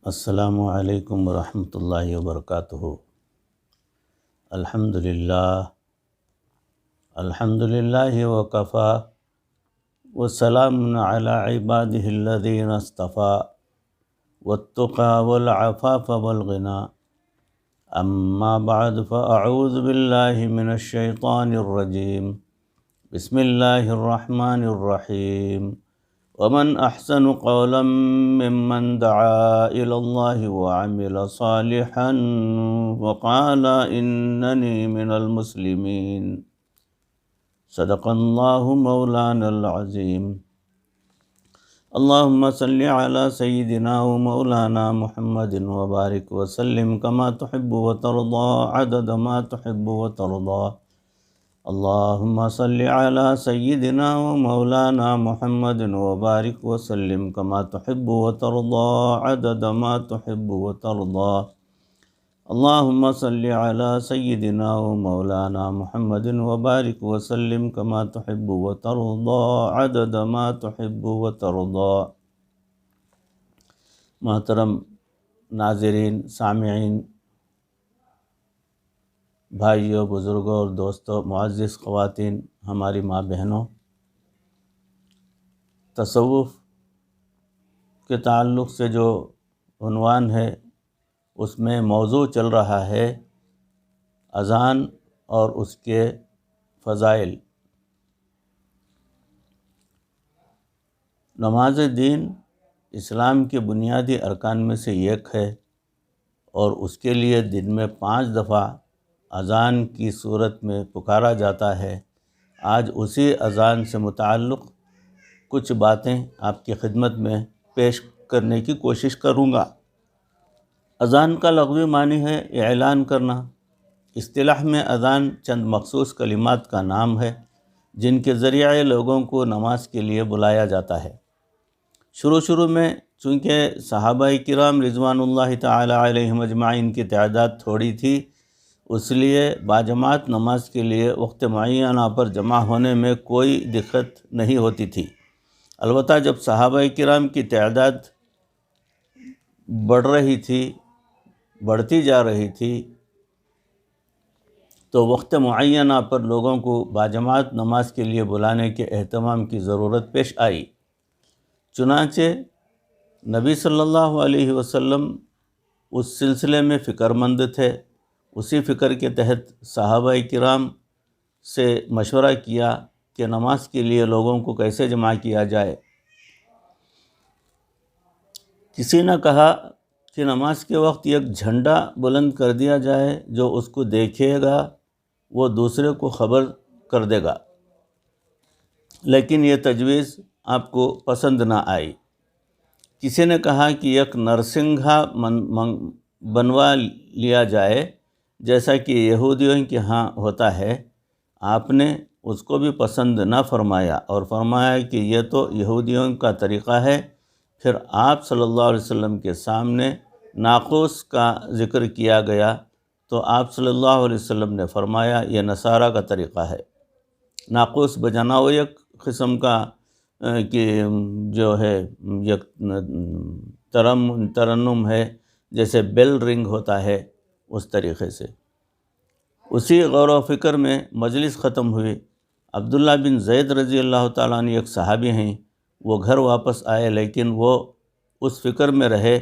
السلام علیکم ورحمۃ اللہ وبرکاتہ۔ الحمد للہ وکفا وسلام علی عبادہ الذین اصطفیٰ والتقى والعفاف والغنى اما بعد فاعوذ باللہ من الشیطان الرجیم بسم اللہ الرحمن الرحیم ومن احسن قولا ممن دعا الى اللہ وعمل صالحا وقال اننی من المسلمین صدق اللہ مولانا العظیم۔ اللہم صلی علی سیدنا و مولانا محمد وبارک وسلم کما تحب وترضى عدد ما تحب وترضى۔ اللہم صلی علی سیدنا و مولانا محمد وبارک وسلم کما تحب وترضى عدد ما تحب وترضى۔ اللہم صلی علی سیدنا و مولانا محمد وبارک وسلم کما تحب وترضى عدد ما تحب وترضى۔ محترم ناظرین، سامعین، بھائیوں، بزرگوں اور دوستوں، معزز خواتین، ہماری ماں بہنوں، تصوف کے تعلق سے جو عنوان ہے اس میں موضوع چل رہا ہے اذان اور اس کے فضائل۔ نماز دین اسلام کے بنیادی ارکان میں سے ایک ہے اور اس کے لیے دن میں 5 دفعہ اذان کی صورت میں پکارا جاتا ہے۔ آج اسی اذان سے متعلق کچھ باتیں آپ کی خدمت میں پیش کرنے کی کوشش کروں گا۔ اذان کا لغوی معنی ہے اعلان کرنا۔ اصطلاح میں اذان چند مخصوص کلمات کا نام ہے جن کے ذریعے لوگوں کو نماز کے لیے بلایا جاتا ہے۔ شروع میں چونکہ صحابہ کرام رضوان اللہ تعالی علیہم اجمعین کی تعداد تھوڑی تھی، اس لیے باجماعت نماز کے لیے وقت معینہ پر جمع ہونے میں کوئی دقت نہیں ہوتی تھی۔ البتہ جب صحابہ کرام کی تعداد بڑھتی جا رہی تھی تو وقت معینہ پر لوگوں کو باجماعت نماز کے لیے بلانے کے اہتمام کی ضرورت پیش آئی۔ چنانچہ نبی صلی اللہ علیہ وسلم اس سلسلے میں فکر مند تھے۔ اسی فکر کے تحت صحابہ کرام سے مشورہ کیا کہ نماز کے لیے لوگوں کو کیسے جمع کیا جائے۔ کسی نے کہا کہ نماز کے وقت ایک جھنڈا بلند کر دیا جائے، جو اس کو دیکھے گا وہ دوسرے کو خبر کر دے گا، لیکن یہ تجویز آپ کو پسند نہ آئی۔ کسی نے کہا کہ ایک نرسنگھا بنوا لیا جائے جیسا کہ یہودیوں کے ہاں ہوتا ہے۔ آپ نے اس کو بھی پسند نہ فرمایا اور فرمایا کہ یہ تو یہودیوں کا طریقہ ہے۔ پھر آپ صلی اللہ علیہ وسلم کے سامنے ناقوس کا ذکر کیا گیا تو آپ صلی اللہ علیہ وسلم نے فرمایا یہ نصارہ کا طریقہ ہے۔ ناقوس بجانا وہ ایک قسم کا کہ جو ہے ایک ترنم ہے، جیسے بیل رنگ ہوتا ہے، اس طریقے سے۔ اسی غور و فکر میں مجلس ختم ہوئی۔ عبداللہ بن زید رضی اللہ تعالیٰ عنہ ایک صحابی ہیں، وہ گھر واپس آئے، لیکن وہ اس فکر میں رہے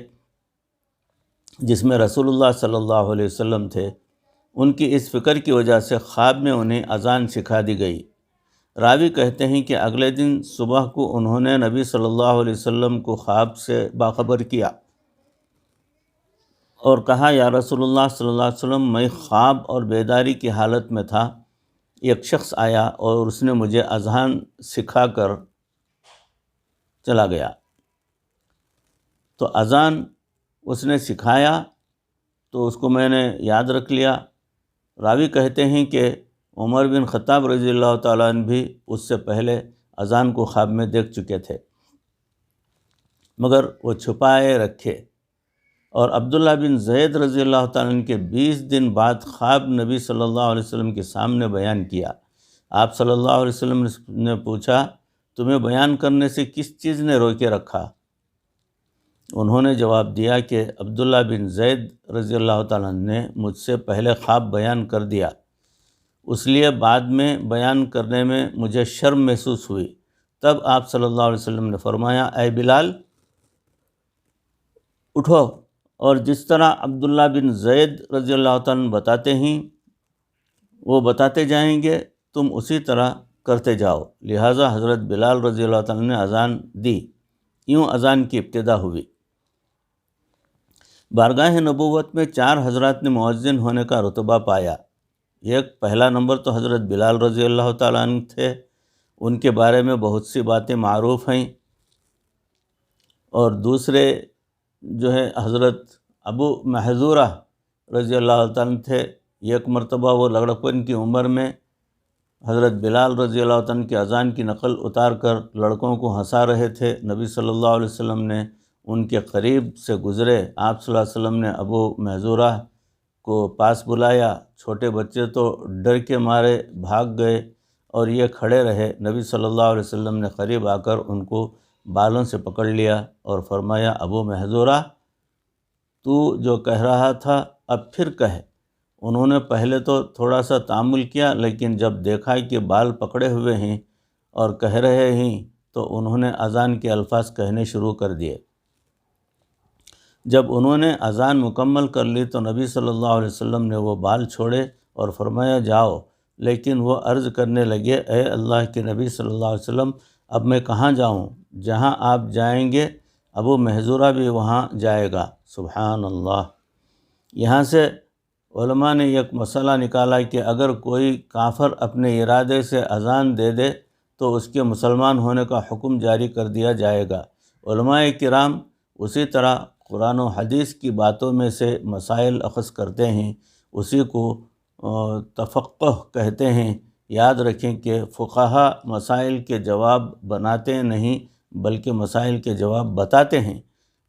جس میں رسول اللہ صلی اللہ علیہ وسلم تھے۔ ان کی اس فکر کی وجہ سے خواب میں انہیں اذان سکھا دی گئی۔ راوی کہتے ہیں کہ اگلے دن صبح کو انہوں نے نبی صلی اللہ علیہ وسلم کو خواب سے باخبر کیا اور کہا یا رسول اللہ صلی اللہ علیہ وسلم، میں خواب اور بیداری کی حالت میں تھا، ایک شخص آیا اور اس نے مجھے اذان سکھا کر چلا گیا۔ تو اذان اس نے سکھایا تو اس کو میں نے یاد رکھ لیا۔ راوی کہتے ہیں کہ عمر بن خطاب رضی اللہ تعالیٰ عنہ بھی اس سے پہلے اذان کو خواب میں دیکھ چکے تھے، مگر وہ چھپائے رکھے، اور عبداللہ بن زید رضی اللہ تعالیٰ عنہ کے 20 دن بعد خواب نبی صلی اللہ علیہ وسلم کے سامنے بیان کیا۔ آپ صلی اللہ علیہ وسلم نے پوچھا تمہیں بیان کرنے سے کس چیز نے روکے رکھا؟ انہوں نے جواب دیا کہ عبداللہ بن زید رضی اللہ تعالیٰ عنہ نے مجھ سے پہلے خواب بیان کر دیا، اس لیے بعد میں بیان کرنے میں مجھے شرم محسوس ہوئی۔ تب آپ صلی اللہ علیہ وسلم نے فرمایا، اے بلال اٹھو، اور جس طرح عبداللہ بن زید رضی اللہ تعالیٰ عنہ بتاتے ہیں وہ بتاتے جائیں گے، تم اسی طرح کرتے جاؤ۔ لہٰذا حضرت بلال رضی اللہ تعالیٰ عنہ نے اذان دی۔ یوں اذان کی ابتدا ہوئی۔ بارگاہ نبوت میں 4 حضرات نے مؤذن ہونے کا رتبہ پایا۔ ایک پہلا نمبر تو حضرت بلال رضی اللہ تعالیٰ عنہ تھے، ان کے بارے میں بہت سی باتیں معروف ہیں، اور دوسرے جو ہے حضرت ابو محذورہ رضی اللہ تعالیٰ عنہ تھے۔ ایک مرتبہ وہ لڑکپن کی عمر میں حضرت بلال رضی اللہ عنہ کی اذان کی نقل اتار کر لڑکوں کو ہنسا رہے تھے۔ نبی صلی اللہ علیہ وسلم نے ان کے قریب سے گزرے، آپ صلی اللہ علیہ وسلم نے ابو محذورہ کو پاس بلایا۔ چھوٹے بچے تو ڈر کے مارے بھاگ گئے اور یہ کھڑے رہے۔ نبی صلی اللہ علیہ وسلم نے قریب آ کر ان کو بالوں سے پکڑ لیا اور فرمایا، ابو محذورہ تو جو کہہ رہا تھا اب پھر کہہ۔ انہوں نے پہلے تو تھوڑا سا تأمل کیا، لیکن جب دیکھا کہ بال پکڑے ہوئے ہیں اور کہہ رہے ہیں تو انہوں نے اذان کے الفاظ کہنے شروع کر دیے۔ جب انہوں نے اذان مکمل کر لی تو نبی صلی اللہ علیہ وسلم نے وہ بال چھوڑے اور فرمایا، جاؤ۔ لیکن وہ عرض کرنے لگے، اے اللہ کے نبی صلی اللہ علیہ وسلم، اب میں کہاں جاؤں؟ جہاں آپ جائیں گے ابو محذورہ بھی وہاں جائے گا۔ سبحان اللہ۔ یہاں سے علماء نے ایک مسئلہ نکالا کہ اگر کوئی کافر اپنے ارادے سے اذان دے دے تو اس کے مسلمان ہونے کا حکم جاری کر دیا جائے گا۔ علماء کرام اسی طرح قرآن و حدیث کی باتوں میں سے مسائل اخذ کرتے ہیں، اسی کو تفقہ کہتے ہیں۔ یاد رکھیں کہ فقہا مسائل کے جواب بناتے نہیں بلکہ مسائل کے جواب بتاتے ہیں۔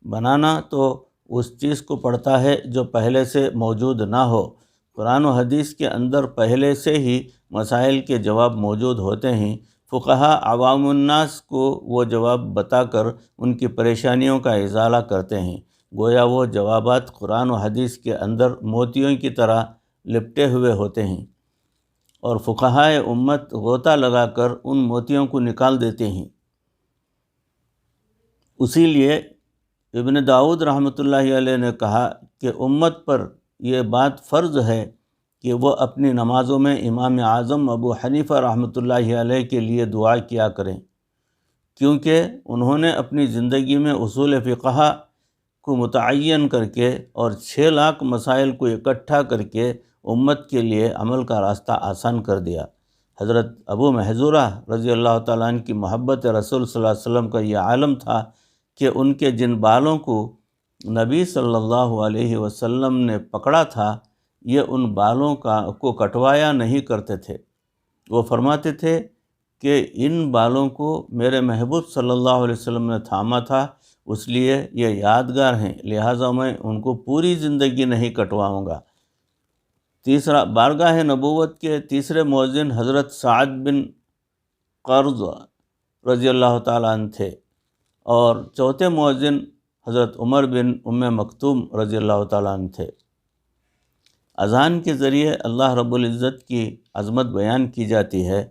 بنانا تو اس چیز کو پڑھتا ہے جو پہلے سے موجود نہ ہو۔ قرآن و حدیث کے اندر پہلے سے ہی مسائل کے جواب موجود ہوتے ہیں۔ فقہا عوام الناس کو وہ جواب بتا کر ان کی پریشانیوں کا ازالہ کرتے ہیں، گویا وہ جوابات قرآن و حدیث کے اندر موتیوں کی طرح لپٹے ہوئے ہوتے ہیں، اور فقہائے امت غوطہ لگا کر ان موتیوں کو نکال دیتے ہیں۔ اسی لیے ابن داؤد رحمۃ اللہ علیہ نے کہا کہ امت پر یہ بات فرض ہے کہ وہ اپنی نمازوں میں امام اعظم ابو حنیفہ رحمۃ اللہ علیہ کے لیے دعا کیا کریں، کیونکہ انہوں نے اپنی زندگی میں اصول فقہ کو متعین کر کے اور 6 لاکھ مسائل کو اکٹھا کر کے امت کے لیے عمل کا راستہ آسان کر دیا۔ حضرت ابو محذورہ رضی اللہ تعالیٰ عنہ کی محبت رسول صلی اللہ علیہ وسلم کا یہ عالم تھا کہ ان کے جن بالوں کو نبی صلی اللہ علیہ وسلم نے پکڑا تھا، یہ ان بالوں کو کٹوایا نہیں کرتے تھے۔ وہ فرماتے تھے کہ ان بالوں کو میرے محبوب صلی اللہ علیہ وسلم نے تھاما تھا، اس لیے یہ یادگار ہیں، لہٰذا میں ان کو پوری زندگی نہیں کٹواؤں گا۔ تیسرا، بارگاہ نبوت کے تیسرے مؤذن حضرت سعد بن قرظ رضی اللہ تعالیٰ عنہ تھے، اور چوتھے مؤذن حضرت عمر بن مکتوم رضی اللہ تعالیٰ عنہ تھے۔ اذان کے ذریعے اللہ رب العزت کی عظمت بیان کی جاتی ہے۔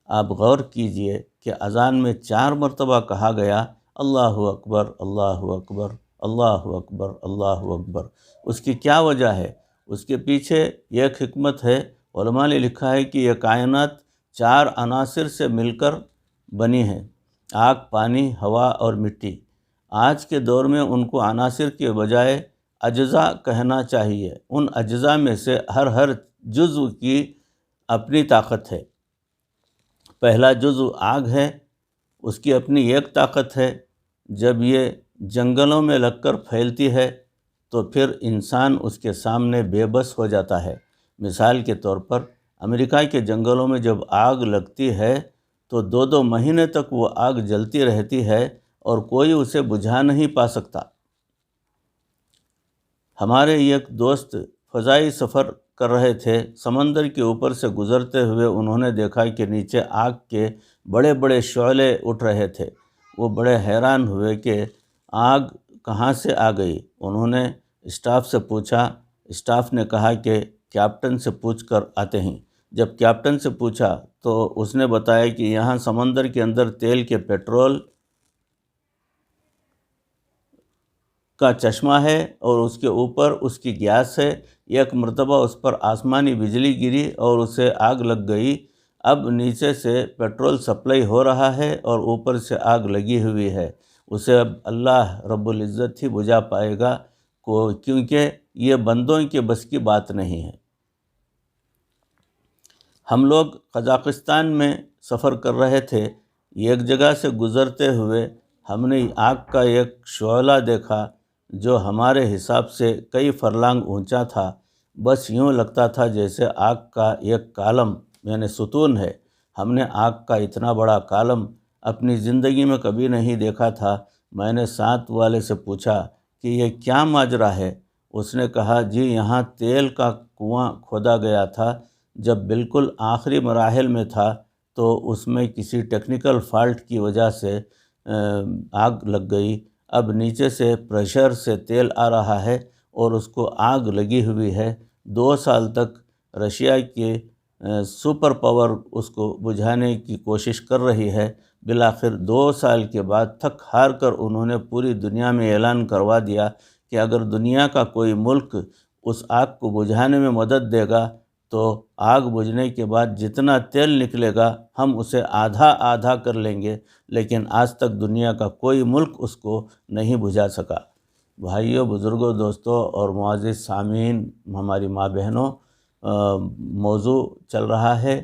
آپ غور کیجئے کہ اذان میں 4 مرتبہ کہا گیا، اللہ اکبر، اللہ اکبر، اللہ اکبر، اللہ اکبر۔ اس کی کیا وجہ ہے؟ اس کے پیچھے ایک حکمت ہے۔ علماء نے لکھا ہے کہ یہ کائنات 4 عناصر سے مل کر بنی ہے: آگ، پانی، ہوا اور مٹی۔ آج کے دور میں ان کو عناصر کے بجائے اجزاء کہنا چاہیے۔ ان اجزاء میں سے ہر جزو کی اپنی طاقت ہے۔ پہلا جزو آگ ہے، اس کی اپنی ایک طاقت ہے۔ جب یہ جنگلوں میں لگ کر پھیلتی ہے تو پھر انسان اس کے سامنے بے بس ہو جاتا ہے۔ مثال کے طور پر امریکہ کے جنگلوں میں جب آگ لگتی ہے تو 2 مہینے تک وہ آگ جلتی رہتی ہے اور کوئی اسے بجھا نہیں پا سکتا۔ ہمارے ایک دوست فضائی سفر کر رہے تھے، سمندر کے اوپر سے گزرتے ہوئے انہوں نے دیکھا کہ نیچے آگ کے بڑے بڑے شعلے اٹھ رہے تھے۔ وہ بڑے حیران ہوئے کہ آگ کہاں سے آ گئی؟ انہوں نے اسٹاف سے پوچھا۔ اسٹاف نے کہا کہ کیپٹن سے پوچھ کر آتے ہیں۔ جب کیپٹن سے پوچھا تو اس نے بتایا کہ یہاں سمندر کے اندر تیل کے پیٹرول کا چشمہ ہے اور اس کے اوپر اس کی گیس ہے۔ ایک مرتبہ اس پر آسمانی بجلی گری اور اسے آگ لگ گئی۔ اب نیچے سے پیٹرول سپلائی ہو رہا ہے اور اوپر سے آگ لگی ہوئی ہے۔ اسے اب اللہ رب العزت ہی بجھا پائے گا، کیونکہ یہ بندوں کے بس کی بات نہیں ہے۔ ہم لوگ قزاقستان میں سفر کر رہے تھے۔ ایک جگہ سے گزرتے ہوئے ہم نے آگ کا ایک شعلہ دیکھا جو ہمارے حساب سے کئی فرلانگ اونچا تھا۔ بس یوں لگتا تھا جیسے آگ کا ایک کالم یعنی ستون ہے۔ ہم نے آگ کا اتنا بڑا کالم اپنی زندگی میں کبھی نہیں دیکھا تھا۔ میں نے ساتھ والے سے پوچھا کہ یہ کیا ماجرا ہے؟ اس نے کہا جی یہاں تیل کا کنواں کھودا گیا تھا، جب بالکل آخری مراحل میں تھا تو اس میں کسی ٹیکنیکل فالٹ کی وجہ سے آگ لگ گئی۔ اب نیچے سے پریشر سے تیل آ رہا ہے اور اس کو آگ لگی ہوئی ہے۔ 2 سال تک رشیا کی سپر پاور اس کو بجھانے کی کوشش کر رہی ہے۔ بالآخر 2 سال کے بعد تھک ہار کر انہوں نے پوری دنیا میں اعلان کروا دیا کہ اگر دنیا کا کوئی ملک اس آگ کو بجھانے میں مدد دے گا تو آگ بجھنے کے بعد جتنا تیل نکلے گا ہم اسے آدھا آدھا کر لیں گے، لیکن آج تک دنیا کا کوئی ملک اس کو نہیں بجھا سکا۔ بھائیوں، بزرگوں، دوستوں اور معزز سامعین، ہماری ماں بہنوں، موضوع چل رہا ہے،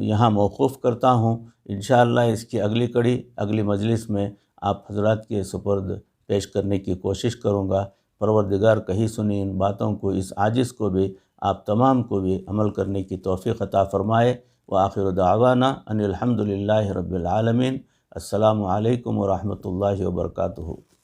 یہاں موقوف کرتا ہوں۔ انشاءاللہ اس کی اگلی کڑی اگلی مجلس میں آپ حضرات کے سپرد پیش کرنے کی کوشش کروں گا۔ پروردگار کہی سنی ان باتوں کو، اس عاجز کو بھی، آپ تمام کو بھی عمل کرنے کی توفیق عطا فرمائے۔ وآخر دعوانا ان الحمد للہ رب العالمین۔ السلام علیکم ورحمۃ اللہ وبرکاتہ۔